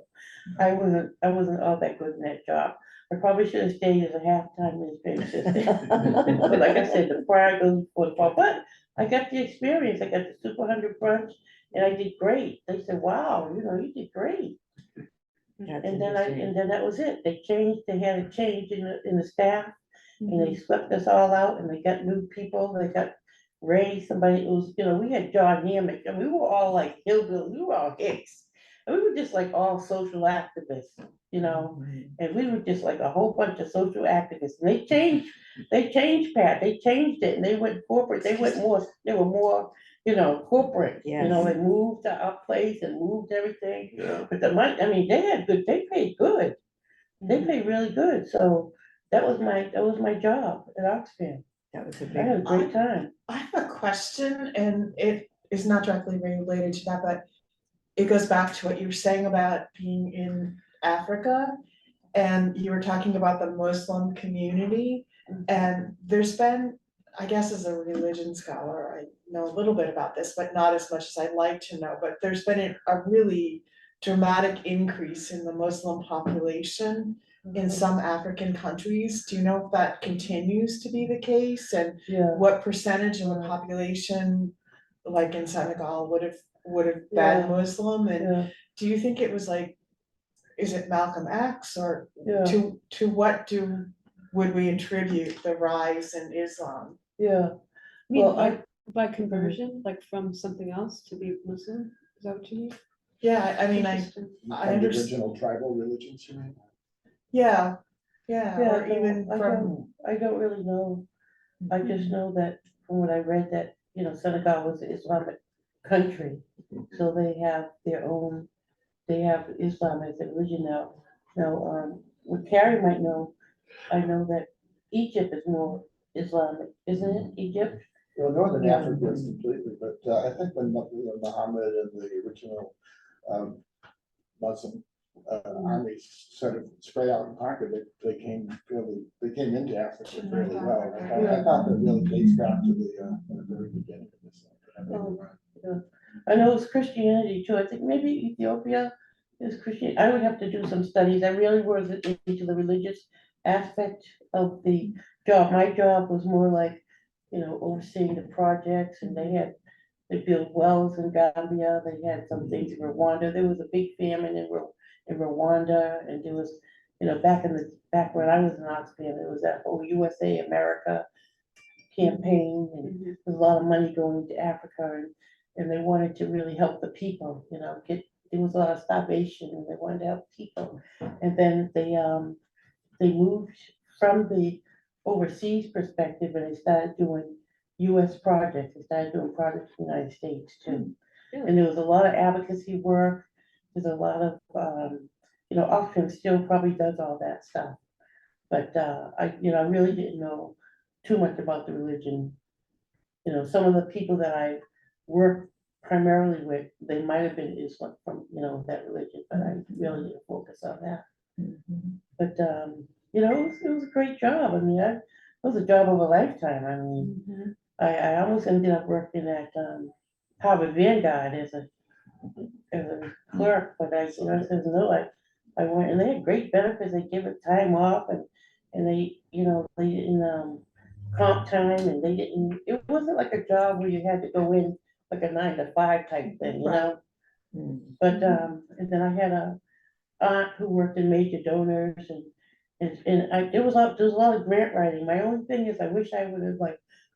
I wasn't all that good in that job. I probably should have stayed as a halftime administrative assistant. But like I said, the pride goes before the fall, but I got the experience, I got the super hundred brunch, and I did great. They said, wow, you did great. And then that was it. They had a change in the staff, and they swept us all out, and they got new people. They got Ray, somebody who was, we had John Hammock, and we were all like hillbillies, we were all hicks. And we were just like all social activists, and we were just like a whole bunch of social activists. And they changed Pat, they changed it, and they went corporate, they were more, corporate. Yes. They moved to our place and moved everything. Yeah. But the money, I mean, they paid good. They paid really good, so that was my job at Oxfam. That was a I had a big, great time. I have a question, and it is not directly related to that, but it goes back to what you were saying about being in Africa. And you were talking about the Muslim community, and there's been, I guess as a religion scholar, I know a little bit about this, but not as much as I'd like to know, but there's been a really dramatic increase in the Muslim population in some African countries. Do you know if that continues to be the case, and Yeah, what percentage of the population, like in Senegal, would have Yeah. been Muslim? And yeah, do you think it was like, is it Malcolm X, or yeah, to what would we attribute the rise in Islam? yeah. I mean, Well, by conversion, like from something else to be Muslim, is that what you mean? Yeah, I mean, Interesting. I From the understand, original tribal religions, you mean? yeah, Yeah, or I don't- even from, I don't really know. I just know that from what I read that, Senegal was an Islamic country. So they have Islam as a religion now. Now, what Carrie might know, I know that Egypt is more Islamic, isn't it, Egypt? Well, Northern Yeah. Africa is completely, but I think when Muhammad and the original Muslim armies sort of spread out and conquered, they came into Africa fairly well. I thought that really dates back to the very beginning of this. I know it's Christianity too. I think maybe Ethiopia is Christian. I would have to do some studies. I really wasn't into the religious aspect of the job. My job was more like, overseeing the projects, and they built wells in Gambia. They had some things in Rwanda. There was a big famine in Rwanda, and there was, back when I was in Oxfam, there was that whole USA America campaign, and there's a lot of money going to Africa, and they wanted to really help the people, there was a lot of starvation, and they wanted to help people. And then they moved from the overseas perspective, and they started doing US projects. They started doing projects in the United States too. And there was a lot of advocacy work. There's a lot of, Oxfam still probably does all that stuff. But I really didn't know too much about the religion. Some of the people that I worked primarily with, they might have been Islam from, that religion, but I really didn't focus on that. But, it was a great job. I mean, it was a job of a lifetime. I mean, I almost ended up working at Harvard Vanguard as a clerk, but I said, no, I went, and they had great benefits. They gave it time off, and they didn't comp time, and it wasn't like a job where you had to go in like a 9 to 5 type thing, But, and then I had a aunt who worked in major donors, there was a lot of grant writing. My only thing is I wish I would have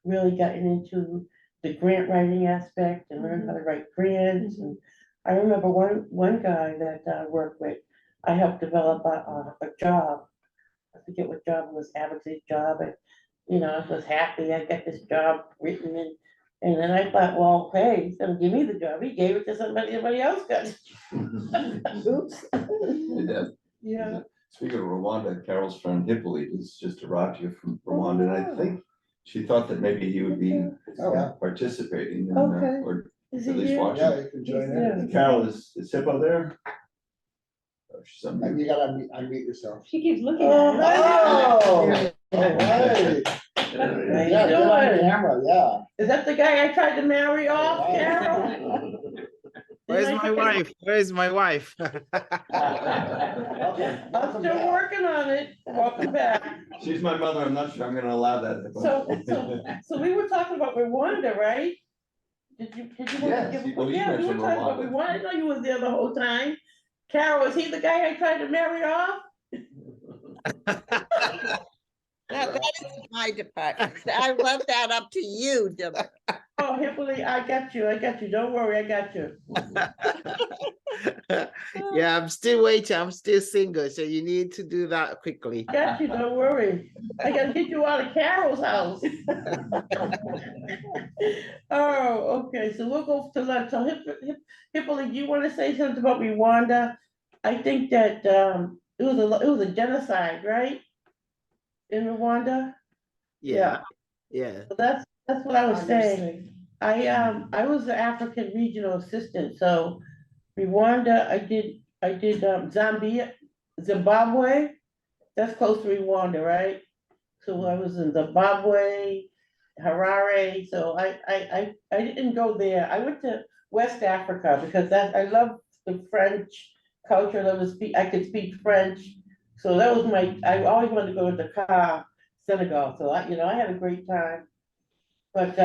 really gotten into the grant writing aspect and learned how to write grants. And I remember one guy that I worked with, I helped develop a job. I forget what job it was, advocacy job, and I was happy I got this job written, and then I thought, well, hey, he's gonna give me the job. He gave it to somebody else got it. Oops. Yeah. Speaking of Rwanda, Carol's friend Hippolyte is just arrived here from Rwanda, and I think she thought that maybe he would be participating in, Okay. or Is at he least here? watching. Yeah, you can join in. Carol, is Hippo there? Oh, she's on And mute. you gotta unmute yourself. She keeps looking Oh, at hi. Oh, hey. How you Yeah, get on doing? camera, yeah. Is that the guy I tried to marry off, Carol? Where's my wife? Where's my wife? I'm still working on it. Welcome back. She's my mother, I'm not sure I'm gonna allow that. So we were talking about Rwanda, right? Did you want to Yes, give? well, you Yeah, we were mentioned talking about Rwanda. Rwanda. I know you was there the whole time. Carol, is he the guy I tried to marry off? That is my department. I left that up to you, Deborah. Oh, Hippolyte, I got you. Don't worry, I got you. Yeah, I'm still waiting. I'm still single, so you need to do that quickly. Got you, don't worry. I gotta get you out of Carol's house. Oh, okay, so we'll go to lunch. So Hippolyte, do you wanna say something about Rwanda? I think that, it was a genocide, right? In Rwanda? Yeah. So that's what I was saying. I was the African regional assistant, so Rwanda, I did Zimbabwe, that's close to Rwanda, right? So I was in Zimbabwe, Harare, so I didn't go there. I went to West Africa because I love the French culture, I could speak French. So that was I always wanted to go to Dakar, Senegal, so I had a great time. But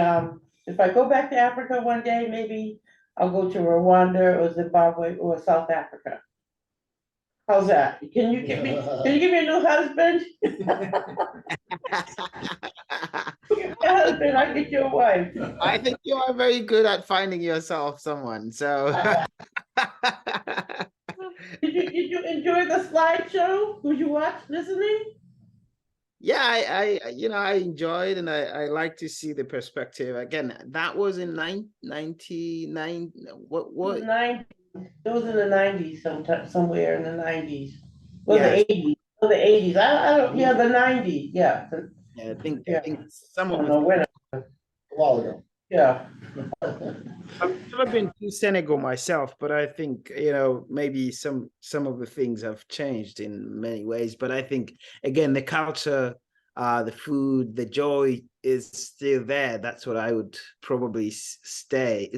if I go back to Africa one day, maybe I'll go to Rwanda or Zimbabwe or South Africa. How's that? Can you give me a new husband? Give me a husband, I'll get you a wife. I think you are very good at finding yourself someone. So Did you enjoy the slideshow? Did you watch listening? yeah, I enjoyed, and I like to see the perspective. Again, that was in 99. What? Those in the 90s, somewhere in the 90s. Or Yeah. the 80s. Or the 80s. I don't, yeah, the 90s, yeah. Yeah, I think Yeah. some I of don't know when. a while ago. Yeah. I've never been to Senegal myself, but I think, maybe some of the things have changed in many ways. But I think again, the culture, the food, the joy is still there. That's what I would probably say.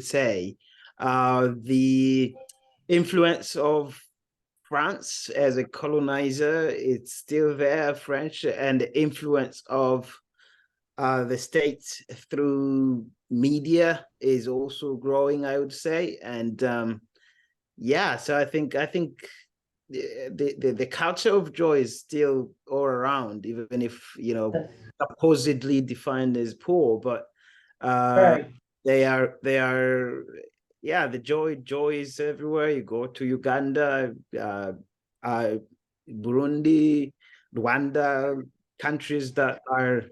The influence of France as a colonizer, it's still there, French, and the influence of the states through media is also growing, I would say. And yeah, so I think the culture of joy is still all around, even if supposedly defined as poor, but Right. they are yeah, the joy is everywhere. You go to Uganda, Burundi, Rwanda, countries that are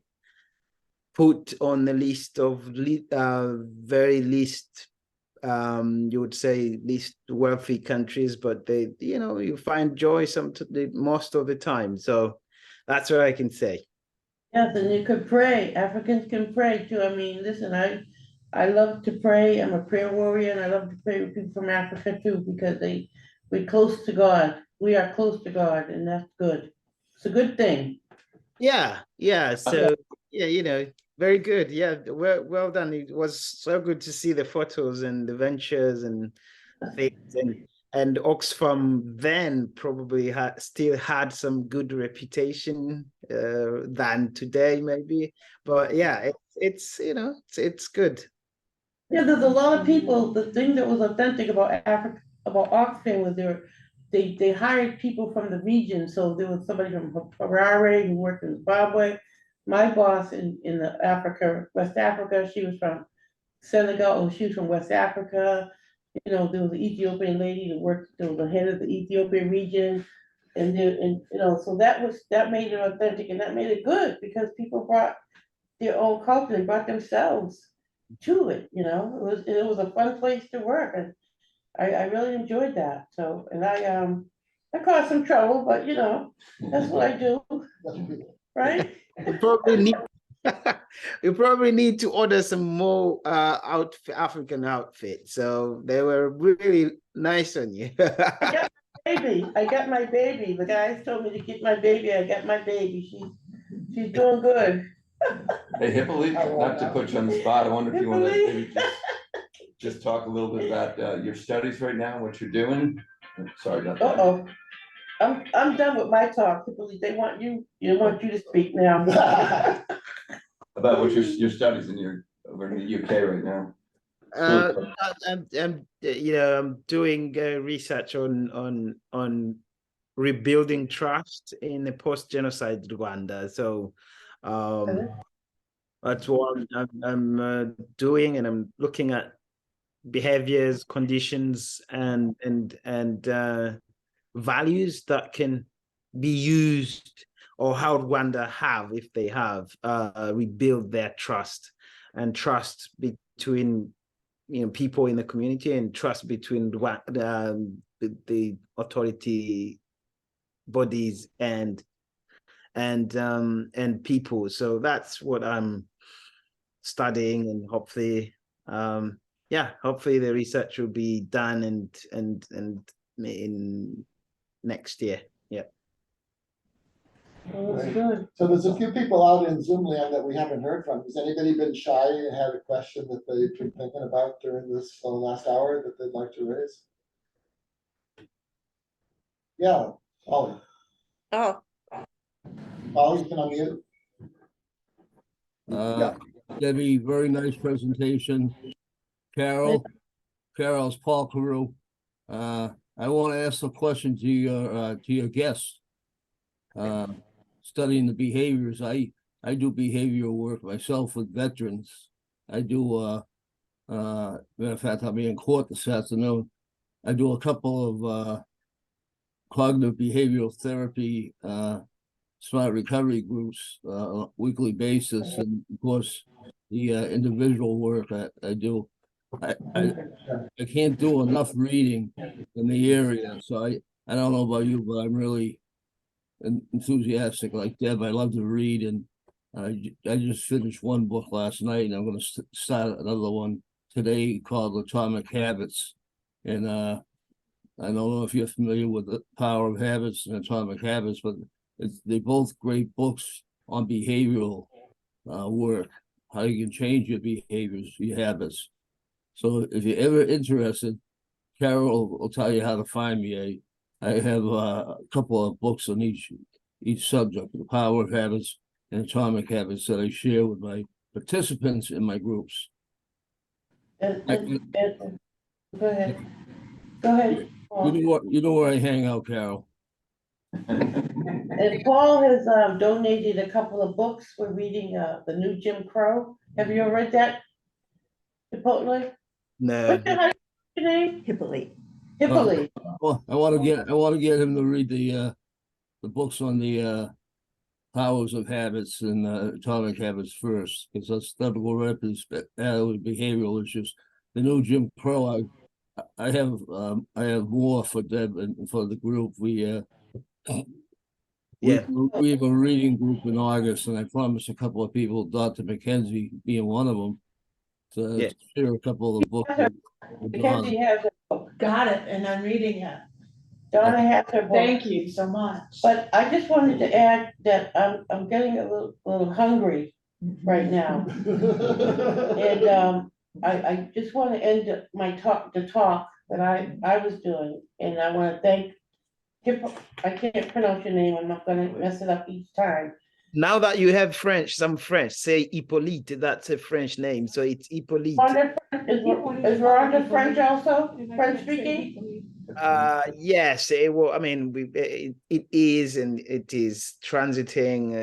put on the list of very least, you would say, least wealthy countries, but they, you find joy most of the time. So that's what I can say. Yes, and you could pray. Africans can pray too. I mean, listen, I love to pray. I'm a prayer warrior, and I love to pray with people from Africa too, because we're close to God. We are close to God, and that's good. It's a good thing. Yeah. So yeah, very good. Yeah, well done. It was so good to see the photos and the ventures and things, and Oxfam then probably still had some good reputation than today maybe, but yeah, it's good. Yeah, there's a lot of people. The thing that was authentic about Africa, about Oxfam, was they hired people from the region. So there was somebody from Harare who worked in Zimbabwe. My boss in the Africa, West Africa, she was from Senegal. Oh, she was from West Africa. There was an Ethiopian lady that worked, that was the head of the Ethiopian region. So that made it authentic, and that made it good because people brought their own culture, they brought themselves to it. It was a fun place to work, and I really enjoyed that. So, and I caused some trouble, but that's what I do, right? You probably need you probably need to order some more African outfits. So they were really nice on you. I got my baby. The guys told me to get my baby. I got my baby. She's doing good. Hey, Hippolyte, not to put you on the spot, I wonder if you want to maybe just talk a little bit about your studies right now, what you're doing. Sorry about that. Uh-oh. I'm done with my talk. They want you to speak now. About what your studies over in the UK right now. I'm doing research on rebuilding trust in the post-genocide Rwanda. So that's what I'm doing, and I'm looking at behaviors, conditions, and values that can be used, or how Rwanda have, if they have, rebuild their trust, and trust between people in the community, and trust between the authority bodies and people. So that's what I'm studying, and hopefully hopefully the research will be done and in next year. Yeah. Oh, that's good. So there's a few people out in Zoom land that we haven't heard from. Has anybody been shy and had a question that they've been thinking about during this last hour that they'd like to raise? Yeah, Ollie. Oh, Ollie, you can unmute. Debbie, very nice presentation. Carol's Paul Carew. I want to ask a question to your guest. Studying the behaviors. I do behavioral work myself with veterans. I do matter of fact, I'll be in court this afternoon. I do a couple of cognitive behavioral therapy smart recovery groups weekly basis, and of course the individual work I do. I can't do enough reading in the area, so I don't know about you, but I'm really enthusiastic like Deb. I love to read, and I just finished one book last night, and I'm gonna start another one today called Atomic Habits. And I don't know if you're familiar with The Power of Habits and Atomic Habits, but they're both great books on behavioral work, how you can change your behaviors, your habits. So if you're ever interested, Carol will tell you how to find me. I have a couple of books on each subject, The Power of Habits and Atomic Habits, that I share with my participants in my groups. And, go ahead. Go ahead. Paul. You know where I hang out, Carol. And Paul has donated a couple of books. We're reading the new Jim Crow. Have you ever read that? Chipotle? No. What's your name? Hippolyte. Hippolyte. Well, I want to get him to read the books on the powers of habits and atomic habits first, because that will represent behavioral issues. The new Jim Crow, I have more for Deb and for the group. We have a reading group in August, and I promised a couple of people, Dr. McKenzie being one of them, to share a couple of books. Mackenzie has a book. Got it, and I'm reading it. Donna has her book. Thank you so much. But I just wanted to add that I'm getting a little hungry right now. And I just want to end the talk that I was doing, and I want to thank I can't pronounce your name, I'm not gonna mess it up each time. Now that you have some French, say Hippolyte, that's a French name, so it's Hippolyte. Is Rhonda French also, French speaking? Yes, I mean, it is, and it is transiting.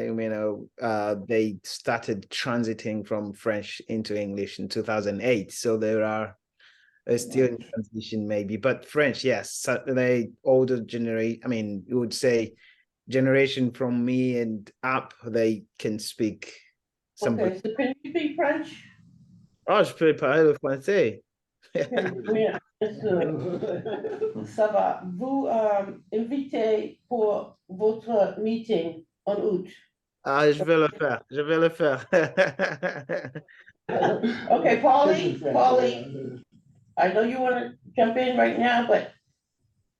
They started transiting from French into English in 2008, so there are still in transition maybe, but French, yes, certainly older generation. I mean, you would say generation from me and up, they can speak some. Okay, so can you speak French? Oh, je peux parler le français. Ça va. Vous invitez pour votre meeting en août. Ah, je vais le faire. Je vais le faire. Okay, Paulie, I know you want to jump in right now, but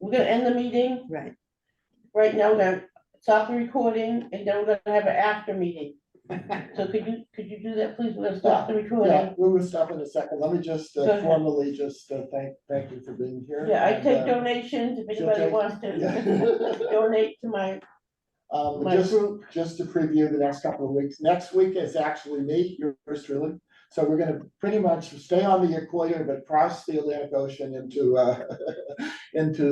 we're gonna end the meeting. Right. Right now, we're gonna stop the recording, and then we're gonna have an after meeting. So could you do that, please? We're gonna stop the recording. Yeah, we will stop in a second. Let me just formally thank you for being here. Yeah, I take donations if anybody wants to donate to my group. Just to preview the next couple of weeks. Next week is actually me, yours truly. So we're gonna pretty much stay on the equator, but cross the Atlantic Ocean into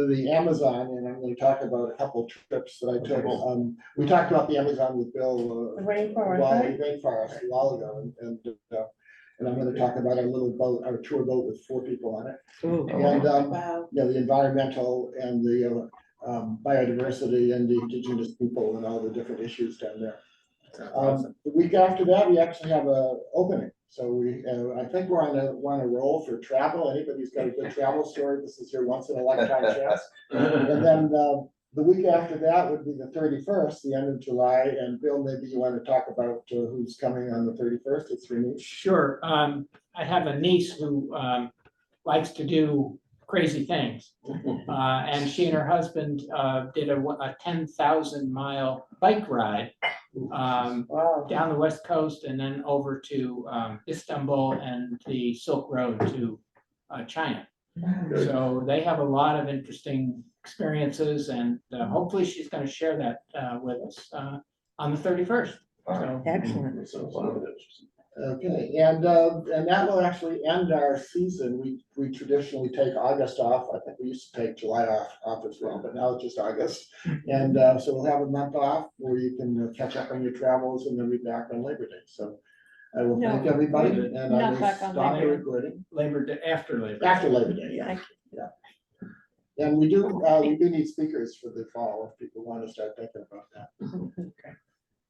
the Amazon, and I'm gonna talk about a couple trips that I took. We talked about the Amazon with Bill. The rainforest, right? Rainforest a while ago, and I'm gonna talk about our little boat, our tour boat with 4 people on it. And Wow. the environmental and the biodiversity and the indigenous people and all the different issues down there. The week after that, we actually have a opening. So I think we're on a roll for travel. Anybody's got a good travel story, this is your once in a lifetime chance. And then the week after that would be the 31st, the end of July. And Bill, maybe you want to talk about who's coming on the 31st. It's your niece. Sure. I have a niece who likes to do crazy things. And she and her husband did a 10,000-mile bike ride down the West Coast and then over to Istanbul and the Silk Road to China. So they have a lot of interesting experiences, and hopefully she's going to share that with us on the 31st. So, Excellent. Okay, and that will actually end our season. We traditionally take August off. I think we used to take July off as well, but now it's just August. And so we'll have a month off where you can catch up on your travels and then be back on Labor Day. So I will thank everybody, and I not will back on stop the Labor Day. recording. Labor Day, after Labor Day. After Labor Day, yeah. And we do need speakers for the fall if people want to start thinking about that. Okay.